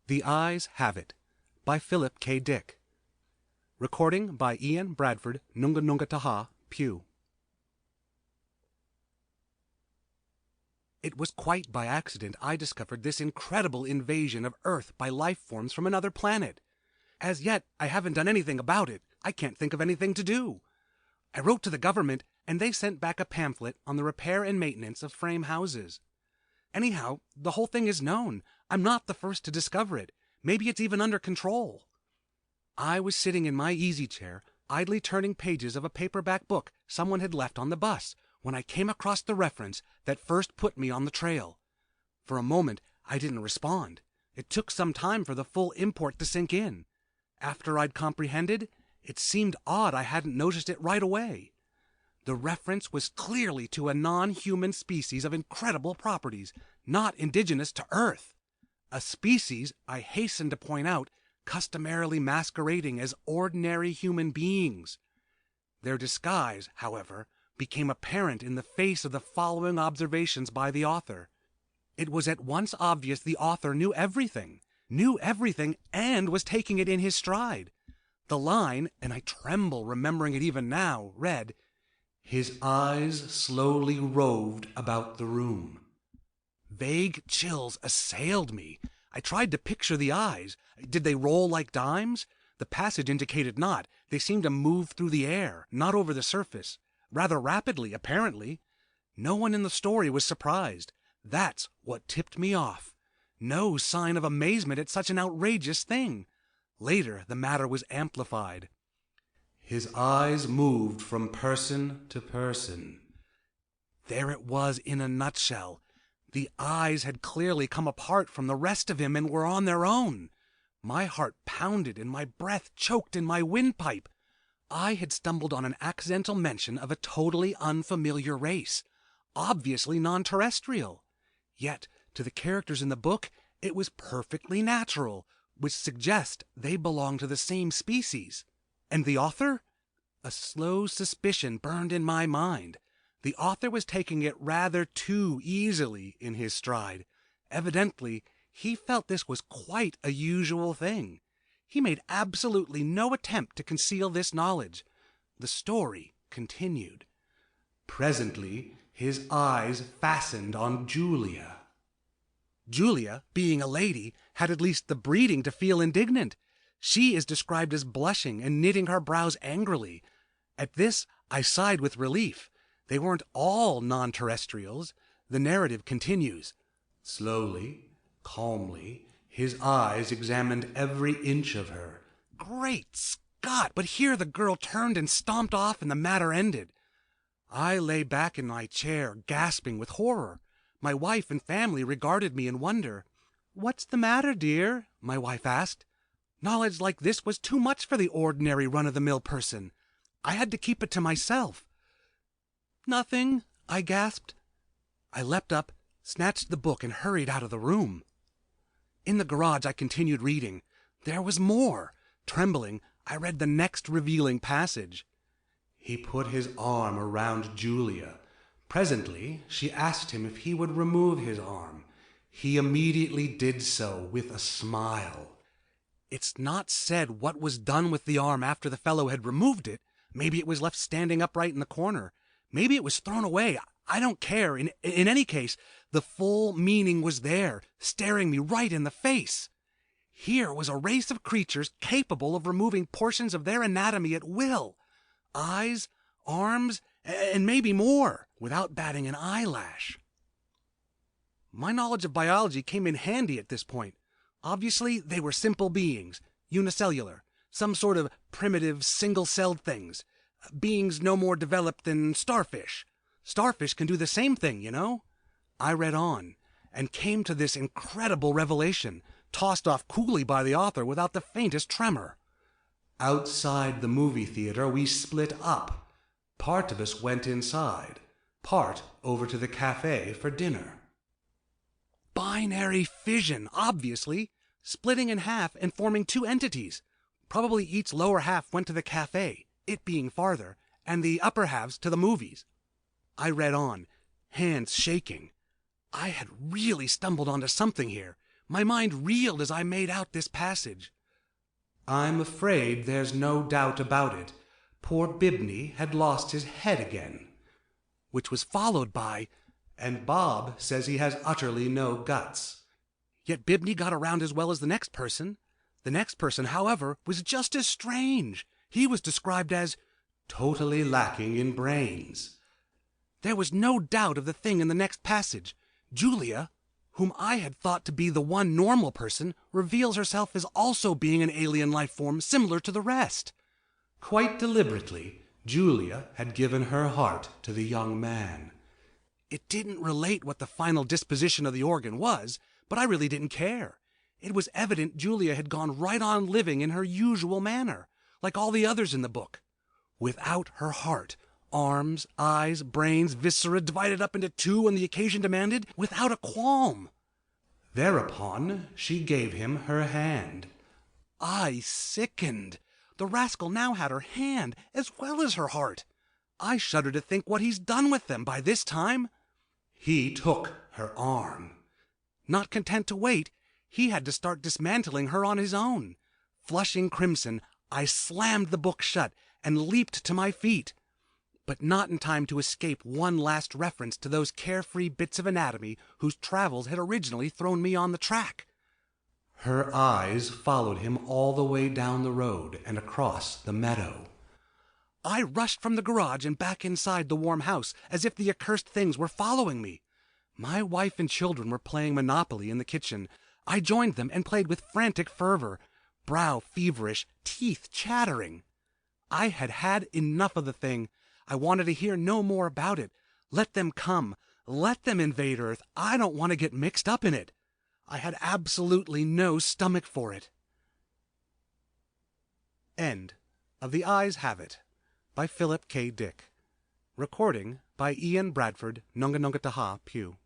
The Eyes Have It by Philip K. Dick. Recording by Ian Bradford Nunga Nunga Taha, Pew. It was quite by accident I discovered this incredible invasion of Earth by life forms from another planet. As yet, I haven't done anything about it. I can't think of anything to do. I wrote to the government, and they sent back a pamphlet on the repair and maintenance of frame houses. Anyhow, the whole thing is known. I'm not the first to discover it. Maybe it's even under control. I was sitting in my easy chair, idly turning pages of a paperback book someone had left on the bus, when I came across the reference that first put me on the trail. For a moment, I didn't respond. It took some time for the full import to sink in. After I'd comprehended, it seemed odd I hadn't noticed it right away. The reference was clearly to a non-human species of incredible properties, not indigenous to Earth. A species, I hasten to point out, customarily masquerading as ordinary human beings. Their disguise, however, became apparent in the face of the following observations by the author. It was at once obvious the author knew everything and was taking it in his stride. The line, and I tremble remembering it even now, read, "His eyes slowly roved about the room." Vague chills assailed me. I tried to picture the eyes. Did they roll like dimes? The passage indicated not. They seemed to move through the air, not over the surface. Rather rapidly, apparently. No one in the story was surprised. That's what tipped me off. No sign of amazement at such an outrageous thing. Later, the matter was amplified. His eyes moved from person to person. There it was in a nutshell. The eyes had clearly come apart from the rest of him and were on their own. My heart pounded and my breath choked in my windpipe. I had stumbled on an accidental mention of a totally unfamiliar race, obviously non-terrestrial. Yet, to the characters in the book, it was perfectly natural, which suggests they belong to the same species. And the author? A slow suspicion burned in my mind. The author was taking it rather too easily in his stride. Evidently, he felt this was quite a usual thing. He made absolutely no attempt to conceal this knowledge. The story continued. Presently, his eyes fastened on Julia. Julia, being a lady, had at least the breeding to feel indignant. She is described as blushing and knitting her brows angrily. At this, I sighed with relief. They weren't all non-terrestrials. The narrative continues. Slowly, calmly, his eyes examined every inch of her. Great Scott! But here the girl turned and stomped off and the matter ended. I lay back in my chair, gasping with horror. My wife and family regarded me in wonder. "What's the matter, dear?" my wife asked. Knowledge like this was too much for the ordinary run-of-the-mill person. I had to keep it to myself. "Nothing," I gasped. I leapt up, snatched the book, and hurried out of the room. In the garage, I continued reading. There was more. Trembling, I read the next revealing passage. He put his arm around Julia. Presently, she asked him if he would remove his arm. He immediately did so with a smile. It's not said what was done with the arm after the fellow had removed it. Maybe it was left standing upright in the corner. Maybe it was thrown away. I don't care. In any case, the full meaning was there, staring me right in the face. Here was a race of creatures capable of removing portions of their anatomy at will. Eyes, arms, and maybe more, without batting an eyelash. My knowledge of biology came in handy at this point. Obviously, they were simple beings, unicellular, some sort of primitive, single-celled things. Beings no more developed than starfish. Starfish can do the same thing, you know? I read on, and came to this incredible revelation, tossed off coolly by the author without the faintest tremor. Outside the movie theater, we split up. Part of us went inside, part over to the cafe for dinner. Binary fission, obviously, splitting in half and forming two entities. Probably each lower half went to the cafe, it being farther, and the upper halves to the movies. I read on, hands shaking. I had really stumbled onto something here. My mind reeled as I made out this passage. "I'm afraid there's no doubt about it. Poor Bibney had lost his head again," which was followed by, "and Bob says he has utterly no guts." Yet Bibney got around as well as the next person. The next person, however, was just as strange. He was described as totally lacking in brains. There was no doubt of the thing in the next passage. Julia, whom I had thought to be the one normal person, reveals herself as also being an alien life form similar to the rest. Quite deliberately, Julia had given her heart to the young man. It didn't relate what the final disposition of the organ was, but I really didn't care. It was evident Julia had gone right on living in her usual manner, like all the others in the book. Without her heart, arms, eyes, brains, viscera divided up into two when the occasion demanded, without a qualm. Thereupon she gave him her hand. I sickened. The rascal now had her hand as well as her heart. I shudder to think what he's done with them by this time. He took her arm. Not content to wait, he had to start dismantling her on his own. Flushing crimson, I slammed the book shut and leaped to my feet, but not in time to escape one last reference to those carefree bits of anatomy whose travels had originally thrown me on the track. Her eyes followed him all the way down the road and across the meadow. I rushed from the garage and back inside the warm house as if the accursed things were following me. My wife and children were playing Monopoly in the kitchen. I joined them and played with frantic fervor, brow feverish, teeth chattering. I had had enough of the thing. I wanted to hear no more about it. Let them come. Let them invade Earth. I don't want to get mixed up in it. I had absolutely no stomach for it. End of The Eyes Have It by Philip K. Dick. Recording by Ian Bradford, Nunga Nunga Taha, Pew.